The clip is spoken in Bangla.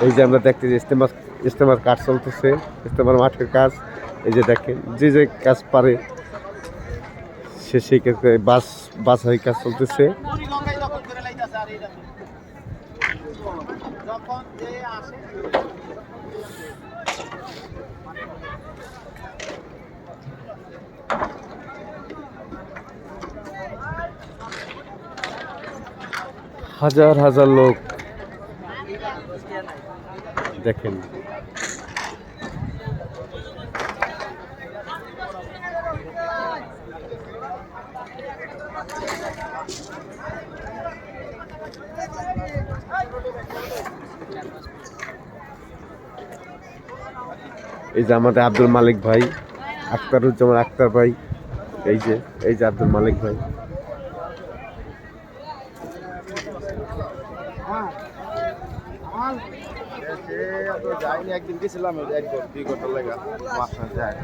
এই যে আমরা দেখতেছি ইস্তেমার কাজ চলতেছে, ইস্তেমার মাঠের কাজ। এই যে দেখেন যে যে কাজ পারে সে সেই কাজ করে, বাছাই কাজ চলতেছে। হাজার হাজার লোক দেখেন। এই যে আমাদের আব্দুল মালিক ভাই, আখতারুজ্জামান আক্তার ভাই, এই যে আব্দুল মালিক ভাই। যাইনি, একদিন গেছিলাম, 1-2 ঘন্টা লেগা বাসা যায়।